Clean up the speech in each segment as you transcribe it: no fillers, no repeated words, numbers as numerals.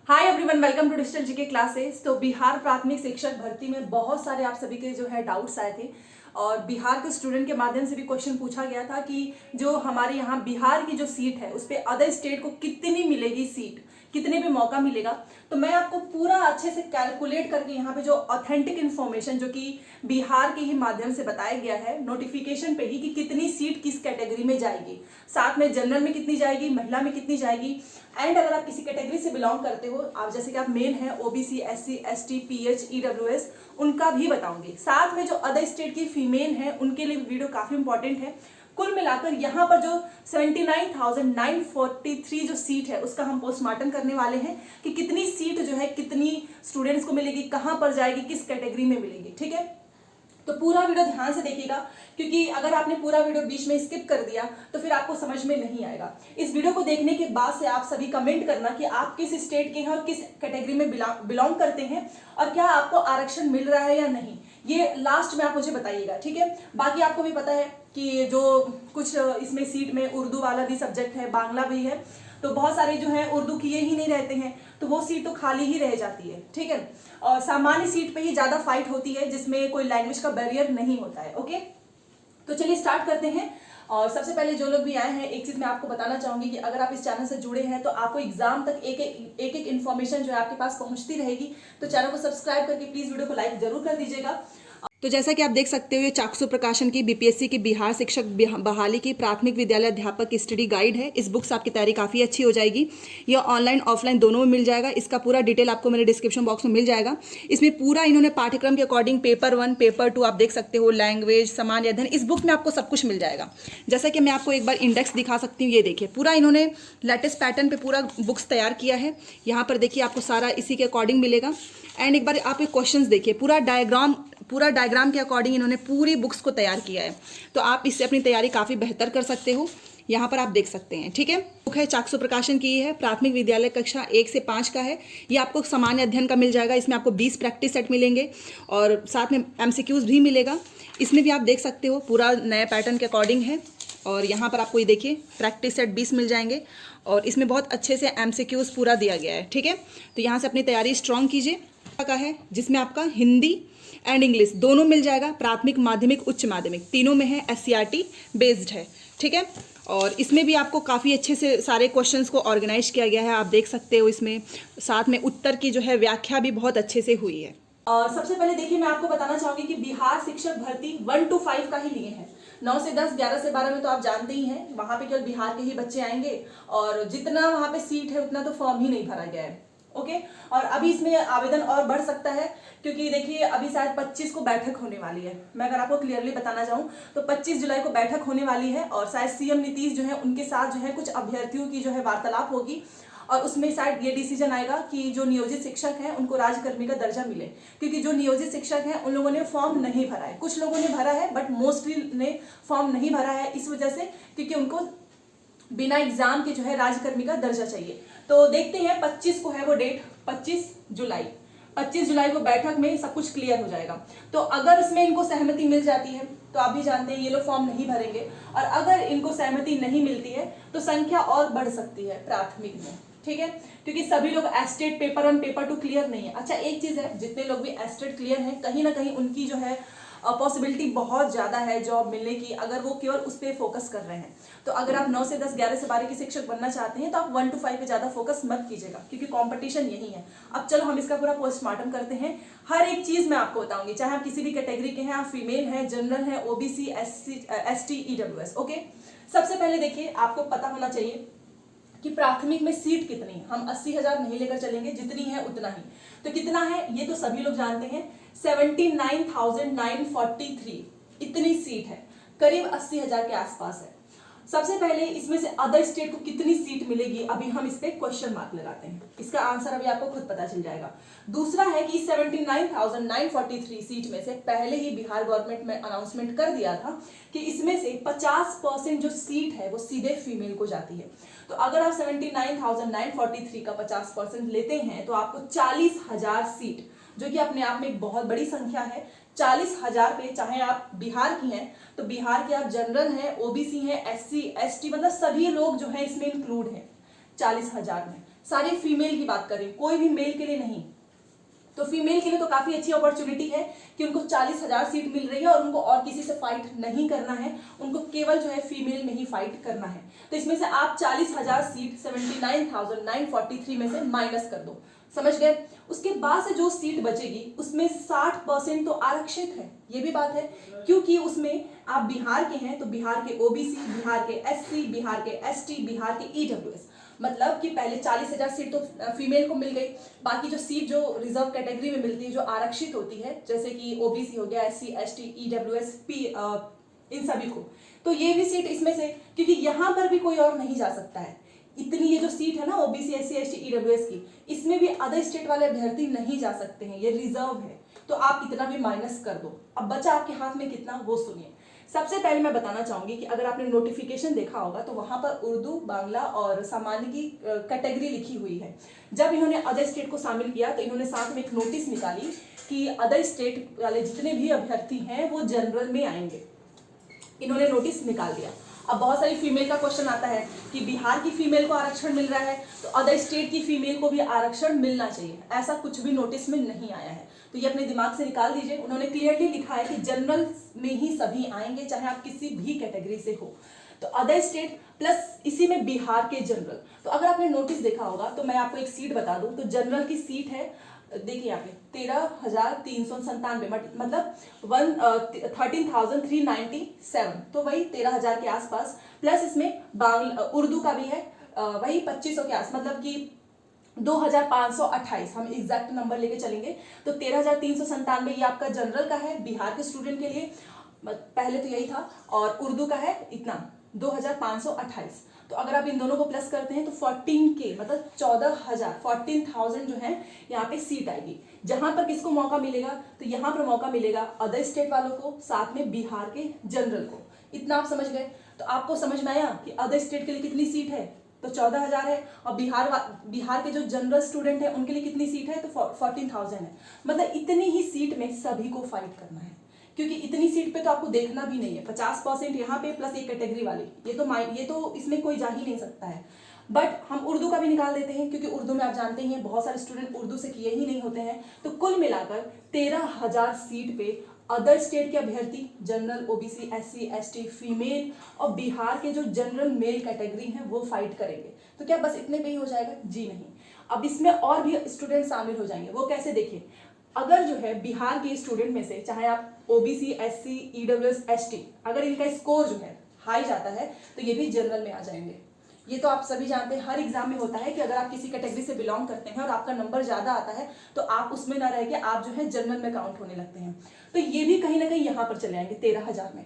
Hi everyone, welcome to digital GK classes. तो बिहार प्राथमिक शिक्षक भर्ती में बहुत सारे आप सभी के जो है डाउट्स आए थे और बिहार के स्टूडेंट के माध्यम से भी क्वेश्चन पूछा गया था कि जो हमारे यहाँ बिहार की जो सीट है उस पर अदर स्टेट को कितनी मिलेगी सीट, कितने पे मौका मिलेगा। तो मैं आपको पूरा अच्छे से कैलकुलेट करके यहाँ पे जो ऑथेंटिक इन्फॉर्मेशन जो कि बिहार के ही माध्यम से बताया गया है नोटिफिकेशन पे ही कि कितनी सीट किस कैटेगरी में जाएगी, साथ में जनरल में कितनी जाएगी, महिला में कितनी जाएगी, एंड अगर आप किसी कैटेगरी से बिलोंग करते हो, आप जैसे कि आप मेल हैं, OBC, SC, ST, pH, EWS, उनका भी बताऊंगी। साथ में जो अदर स्टेट की फीमेल हैं उनके लिए वीडियो काफी इंपॉर्टेंट है। कुल मिलाकर यहाँ पर जो 79,943 जो सीट है उसका हम पोस्टमार्टम करने वाले हैं कि कितनी सीट जो है कितनी स्टूडेंट्स को मिलेगी, कहाँ पर जाएगी, किस कैटेगरी में मिलेगी। ठीक है, तो पूरा वीडियो ध्यान से देखिएगा क्योंकि अगर आपने पूरा वीडियो बीच में स्किप कर दिया तो फिर आपको समझ में नहीं आएगा। इस वीडियो को देखने के बाद से आप सभी कमेंट करना कि आप किस स्टेट के हैं और किस कैटेगरी में बिलोंग करते हैं और क्या आपको आरक्षण मिल रहा है या नहीं, ये लास्ट में आप मुझे बताइएगा। ठीक है, बाकी आपको भी पता है कि जो कुछ इसमें सीट में उर्दू वाला भी सब्जेक्ट है, बांग्ला भी है, तो बहुत सारे जो है उर्दू किए ही नहीं रहते हैं तो वो सीट तो खाली ही रह जाती है। ठीक है, और सामान्य सीट पे ही ज्यादा फाइट होती है जिसमें कोई लैंग्वेज का बैरियर नहीं होता है। ओके, तो चलिए स्टार्ट करते हैं। और सबसे पहले जो लोग भी आए हैं, एक चीज मैं आपको बताना चाहूंगी कि अगर आप इस चैनल से जुड़े हैं तो आपको एग्जाम तक एक इन्फॉर्मेशन जो है आपके पास पहुंचती रहेगी। तो चैनल को सब्सक्राइब करके प्लीज वीडियो को लाइक जरूर कर दीजिएगा। तो जैसा कि आप देख सकते हो, ये चाक्षु प्रकाशन की बीपीएससी की बिहार शिक्षक बहाली की प्राथमिक विद्यालय अध्यापक की स्टडी गाइड है। इस बुक से आपकी तैयारी काफ़ी अच्छी हो जाएगी। यह ऑनलाइन ऑफलाइन दोनों में मिल जाएगा। इसका पूरा डिटेल आपको मेरे डिस्क्रिप्शन बॉक्स में मिल जाएगा। इसमें पूरा इन्होंने पाठ्यक्रम के अकॉर्डिंग पेपर 1, पेपर 2 आप देख सकते हो, लैंग्वेज, सामान्य अध्ययन, इस बुक में आपको सब कुछ मिल जाएगा। जैसा कि मैं आपको एक बार इंडेक्स दिखा सकती हूँ, ये देखिए पूरा इन्होंने लेटेस्ट पैटर्न पे पूरा बुक्स तैयार किया है। यहाँ पर देखिए आपको सारा इसी के अकॉर्डिंग मिलेगा। एंड एक बार आप एक क्वेश्चंस देखिए, पूरा डायग्राम के अकॉर्डिंग इन्होंने पूरी बुक्स को तैयार किया है। तो आप इससे अपनी तैयारी काफ़ी बेहतर कर सकते हो। यहाँ पर आप देख सकते हैं। ठीक है, बुक है चाक्षु प्रकाशन की है, प्राथमिक विद्यालय कक्षा 1 से 5 का है। ये आपको सामान्य अध्ययन का मिल जाएगा। इसमें आपको 20 प्रैक्टिस सेट मिलेंगे और साथ में एमसीक्यूज भी मिलेगा। इसमें भी आप देख सकते हो पूरा नए पैटर्न के अकॉर्डिंग है। और यहाँ पर आपको ये देखिए प्रैक्टिस सेट 20 मिल जाएंगे और इसमें बहुत अच्छे से एमसीक्यूज पूरा दिया गया है। ठीक है, तो यहाँ से अपनी तैयारी स्ट्रॉन्ग कीजिए। का है जिसमें आपका हिंदी एंड इंग्लिश दोनों मिल जाएगा। प्राथमिक, माध्यमिक, उच्च माध्यमिक तीनों में है। एससीईआरटी बेस्ड है। ठीक है, और इसमें भी आपको काफ़ी अच्छे से सारे क्वेश्चंस को ऑर्गेनाइज किया गया है। आप देख सकते हो इसमें साथ में उत्तर की जो है व्याख्या भी बहुत अच्छे से हुई है। सबसे पहले देखिए मैं आपको बताना चाहूंगी कि बिहार शिक्षक भर्ती 1 to 5 का ही लिए हैं। 9 से 10, 11 से 12 में तो आप जानते ही हैं, वहां पे केवल बिहार के ही बच्चे आएंगे और जितना वहां पे सीट है उतना तो फॉर्म ही नहीं भरा गया है। ओके, और अभी इसमें आवेदन और बढ़ सकता है क्योंकि देखिए अभी शायद 25 को बैठक होने वाली है। मैं अगर आपको क्लियरली बताना चाहूँ तो 25 जुलाई को बैठक होने वाली है और शायद सीएम नीतीश जो है उनके साथ जो है कुछ अभ्यर्थियों की जो है वार्तालाप होगी और उसमें शायद ये डिसीजन आएगा कि जो नियोजित शिक्षक हैं उनको राजकर्मी का दर्जा मिले, क्योंकि जो नियोजित शिक्षक हैं उन लोगों ने फॉर्म नहीं भरा है। कुछ लोगों ने भरा है बट मोस्टली ने फॉर्म नहीं भरा है इस वजह से क्योंकि उनको बिना एग्जाम के जो है राजकर्मी का दर्जा चाहिए। तो देखते हैं 25 को है वो डेट, 25 जुलाई को बैठक में सब कुछ क्लियर हो जाएगा। तो अगर इसमें इनको सहमति मिल जाती है तो आप भी जानते हैं ये लोग फॉर्म नहीं भरेंगे, और अगर इनको सहमति नहीं मिलती है तो संख्या और बढ़ सकती है प्राथमिक में। ठीक है, क्योंकि सभी लोग एस्टेट पेपर 1, पेपर 2 क्लियर नहीं है। अच्छा, एक चीज है, जितने लोग भी एस्टेट क्लियर हैं कहीं ना कहीं उनकी जो है पॉसिबिलिटी बहुत ज़्यादा है जॉब मिलने की, अगर वो केवल उस पर फोकस कर रहे हैं। तो अगर आप 9 से 10, 11 से 12 के शिक्षक बनना चाहते हैं तो आप 1 to 5 पे ज़्यादा फोकस मत कीजिएगा क्योंकि कंपटीशन यही है। अब चलो हम इसका पूरा पोस्टमार्टम करते हैं। हर एक चीज़ मैं आपको बताऊंगी, चाहे आप किसी भी कैटेगरी के हैं, आप फीमेल हैं, जनरल है, ओबीसी, एसटी, ईडब्ल्यूएस। ओके, सबसे पहले देखिए आपको पता होना चाहिए कि प्राथमिक में सीट कितनी है। हम 80,000 नहीं लेकर चलेंगे, जितनी है उतना ही। तो कितना है ये तो सभी लोग जानते हैं, 79,943 इतनी सीट है, करीब 80,000 के आसपास है। सबसे पहले इसमें से अदर स्टेट को कितनी सीट मिलेगी, अभी हम इस पे क्वेश्चन मार्क लगाते हैं। इसका आंसर अभी आपको खुद पता चल जाएगा। दूसरा है कि 79,943 सीट में से पहले ही बिहार गवर्नमेंट में अनाउंसमेंट कर दिया था कि इसमें से 50% जो सीट है वो सीधे फीमेल को जाती है। तो अगर आप 79,943 का 50% लेते हैं तो आपको 40,000 सीट, जो कि अपने आप में एक बहुत बड़ी संख्या है, 40,000 पे, चाहे आप बिहार की हैं तो बिहार के आप जनरल हैं, ओबीसी हैं, एससी, एसटी, मतलब सभी लोग जो हैं इसमें इंक्लूड हैं 40,000 में। सारी फीमेल की बात कर रही हूँ, कोई भी मेल के लिए नहीं। तो फीमेल के लिए तो काफी अच्छी अपॉर्चुनिटी है कि उनको 40,000 सीट मिल रही है और उनको और किसी से फाइट नहीं करना है, उनको केवल जो है फीमेल में ही फाइट करना है। तो इसमें से आप 40,000 सीट 79,943 में से माइनस कर दो, समझ गए। उसके बाद से जो सीट बचेगी उसमें 60% तो आरक्षित है, ये भी बात है, क्योंकि उसमें आप बिहार के हैं तो बिहार के ओबीसी, बिहार के एससी, बिहार के एसटी, बिहार के ईडब्ल्यूएस, मतलब कि पहले 40,000 सीट तो फीमेल को मिल गई, बाकी जो सीट जो रिजर्व कैटेगरी में मिलती है, जो आरक्षित होती है, जैसे कि ओबीसी हो गया, एससी, एसटी, ईडब्ल्यूएस, पी, इन सभी को, तो ये भी सीट इसमें से, क्योंकि यहाँ पर भी कोई और नहीं जा सकता है, इतनी ये जो सीट है ना ओबीसी, एससी, एसटी, ईडब्ल्यूएस की, इसमें भी अदर स्टेट वाले अभ्यर्थी नहीं जा सकते हैं, ये रिजर्व है। तो आप इतना भी माइनस कर दो। अब बचा आपके हाथ में कितना, वो सुनिए। सबसे पहले मैं बताना चाहूंगी कि अगर आपने नोटिफिकेशन देखा होगा तो वहां पर उर्दू, बांग्ला और सामान्य की कैटेगरी लिखी हुई है। जब इन्होंने अदर स्टेट को शामिल किया तो इन्होंने साथ में एक नोटिस निकाली कि अदर स्टेट वाले जितने भी अभ्यर्थी हैं वो जनरल में आएंगे, इन्होंने नोटिस निकाल दिया। अब बहुत सारी फीमेल का क्वेश्चन आता है कि बिहार की फीमेल को आरक्षण मिल रहा है तो अदर स्टेट की फीमेल को भी आरक्षण मिलना चाहिए, ऐसा कुछ भी नोटिस में नहीं आया है, तो ये अपने दिमाग से निकाल दीजिए। उन्होंने क्लियरली लिखा है कि जनरल में ही सभी आएंगे, चाहे आप किसी भी कैटेगरी से हो। तो अदर स्टेट प्लस इसी में बिहार के जनरल। तो अगर आपने नोटिस देखा होगा तो मैं आपको एक सीट बता दूं, तो जनरल की सीट है, देखिए यहाँ पे 13,397, मतलब 13,397, तो वही 13,000 के आसपास, प्लस इसमें उर्दू का भी है वही 2,500 के आस, मतलब कि 2,528, हम एग्जैक्ट नंबर लेके चलेंगे तो 13,397 ये आपका जनरल का है बिहार के स्टूडेंट के लिए, पहले तो यही था, और उर्दू का है इतना 2,528। तो अगर आप इन दोनों को प्लस करते हैं तो 14K, मतलब 14,000 जो है यहाँ पे सीट आएगी। जहां पर किसको मौका मिलेगा, तो यहाँ पर मौका मिलेगा अदर स्टेट वालों को, साथ में बिहार के जनरल को। इतना आप समझ गए। तो आपको समझ में आया कि अदर स्टेट के लिए कितनी सीट है, तो 14,000 है, और बिहार के जो जनरल स्टूडेंट है उनके लिए कितनी सीट है, तो 14,000 है। मतलब इतनी ही सीट में सभी को फाइट करना है, क्योंकि इतनी सीट पे तो आपको देखना भी नहीं है, 50% यहाँ पे प्लस एक कैटेगरी वाली, ये तो इसमें कोई जा ही नहीं सकता है। बट हम उर्दू का भी निकाल देते हैं, क्योंकि उर्दू में आप जानते ही हैं बहुत सारे स्टूडेंट उर्दू से किए ही नहीं होते हैं। तो कुल मिलाकर 13,000 सीट पे अदर स्टेट के अभ्यर्थी, general, OBC, SC, ST, female और बिहार के जो जनरल मेल कैटेगरी हैं वो फाइट करेंगे। तो क्या बस इतने पे ही हो जाएगा? जी नहीं, अब इसमें और भी स्टूडेंट शामिल हो जाएंगे। वो कैसे, देखिए, अगर जो है बिहार के स्टूडेंट में से, चाहे आप ओबीसी, एससी, ईडब्ल्यूएस, एसटी, अगर इनका स्कोर जो है हाई जाता है तो ये भी जनरल में आ जाएंगे। ये तो आप सभी जानते हैं, हर एग्जाम में होता है कि अगर आप किसी कैटेगरी से बिलोंग करते हैं और आपका नंबर ज्यादा आता है तो आप उसमें ना रह के आप जो है जनरल में काउंट होने लगते हैं। तो ये भी कहीं ना कहीं यहाँ पर चले आएंगे 13,000 में।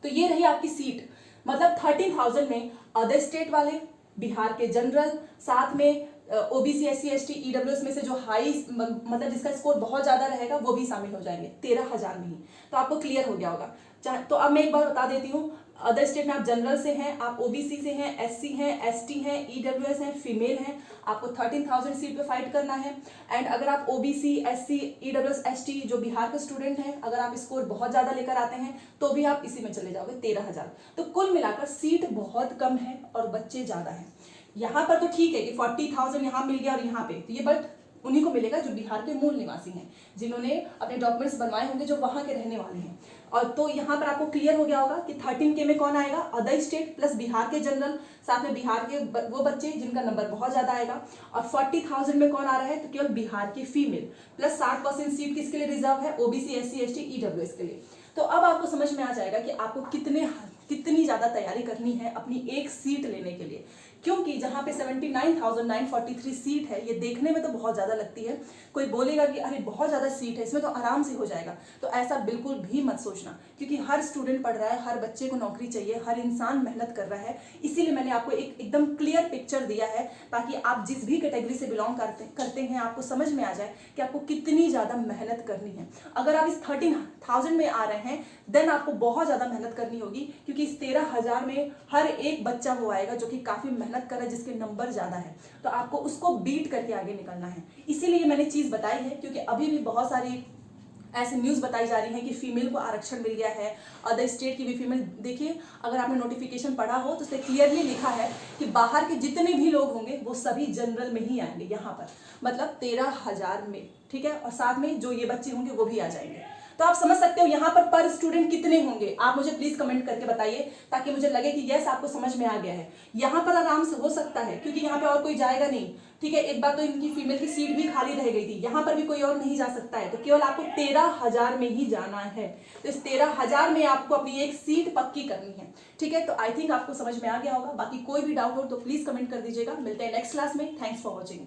तो ये रही आपकी सीट, मतलब 13,000 में अदर स्टेट वाले, बिहार के जनरल, साथ में ओबीसी, एससी, एसटी, ईडब्ल्यूएस में से जो हाई, मतलब जिसका स्कोर बहुत ज्यादा रहेगा वो भी शामिल हो जाएंगे 13,000 में ही। तो आपको क्लियर हो गया होगा। तो अब मैं एक बार बता देती हूँ, अदर स्टेट में आप जनरल से हैं, आप ओबीसी से हैं, एससी हैं, एसटी हैं, ईडब्ल्यूएस हैं, फीमेल हैं, आपको 13,000 सीट पे फाइट करना है। एंड अगर आप ओबीसी, एससी, ईडब्ल्यूएस, एसटी जो बिहार के स्टूडेंट हैं, अगर आप स्कोर बहुत ज्यादा लेकर आते हैं तो भी आप इसी में चले जाओगे 13,000। तो कुल मिलाकर सीट बहुत कम है और बच्चे ज्यादा हैं। यहाँ पर तो ठीक है कि 40,000 यहाँ मिल गया और यहाँ पे, तो ये बट उन्हीं को मिलेगा जो बिहार के मूल निवासी हैं, जिन्होंने अपने डॉक्यूमेंट्स बनवाए होंगे, जो वहां के रहने वाले हैं। और तो यहाँ पर आपको क्लियर हो गया होगा कि 13K में कौन आएगा, अदर स्टेट प्लस बिहार के जनरल, साथ में बिहार के वो बच्चे जिनका नंबर बहुत ज्यादा आएगा। और 40,000 में कौन आ रहा है, तो केवल बिहार की फीमेल, प्लस 60% सीट किसके लिए रिजर्व है, ओबीसी, एससी, एसटी, ईडब्ल्यूएस के लिए। तो अब आपको समझ में आ जाएगा कि आपको कितनी ज्यादा तैयारी करनी है अपनी एक सीट लेने के लिए, क्योंकि जहां पे 79,943 सीट है, ये देखने में तो बहुत ज्यादा लगती है। कोई बोलेगा कि अरे बहुत ज्यादा सीट है, इसमें तो आराम से हो जाएगा, तो ऐसा बिल्कुल भी मत सोचना, क्योंकि हर स्टूडेंट पढ़ रहा है, हर बच्चे को नौकरी चाहिए, हर इंसान मेहनत कर रहा है। इसीलिए मैंने आपको एकदम क्लियर पिक्चर दिया है, ताकि आप जिस भी कैटेगरी से बिलोंग करते हैं आपको समझ में आ जाए कि आपको कितनी ज्यादा मेहनत करनी है। अगर आप इस 13,000 में आ रहे हैं देन आपको बहुत ज्यादा मेहनत करनी होगी, क्योंकि इस 13,000 में हर एक बच्चा वो आएगा जो कि काफी मेहनत कर रहा है, जिसके नंबर ज्यादा है, तो आपको उसको बीट करके आगे निकलना है। इसीलिए मैंने चीज बताई है, क्योंकि अभी भी बहुत सारी ऐसे न्यूज़ बताई जा रही है कि फीमेल को आरक्षण मिल गया है, अदर स्टेट की भी फीमेल। देखिए, अगर आपने नोटिफिकेशन पढ़ा हो तो उसमें क्लियरली लिखा है कि बाहर के जितने भी लोग होंगे वो सभी जनरल में ही आएंगे यहाँ पर, मतलब 13,000 में, ठीक है। और साथ में जो ये बच्चे होंगे वो भी आ जाएंगे। तो आप समझ सकते हो यहाँ पर स्टूडेंट कितने होंगे। आप मुझे प्लीज कमेंट करके बताइए ताकि मुझे लगे कि यस आपको समझ में आ गया है। यहाँ पर आराम से हो सकता है क्योंकि यहाँ पे और कोई जाएगा नहीं, ठीक है। एक बार तो इनकी फीमेल की सीट भी खाली रह गई थी, यहाँ पर भी कोई और नहीं जा सकता है, तो केवल आपको 13,000 में ही जाना है। तो इस 13,000 में आपको अपनी एक सीट पक्की करनी है, ठीक है। तो आई थिंक आपको समझ में आ गया होगा। बाकी कोई भी डाउट हो तो प्लीज कमेंट कर दीजिएगा। मिलते हैं नेक्स्ट क्लास में। Thanks for watching.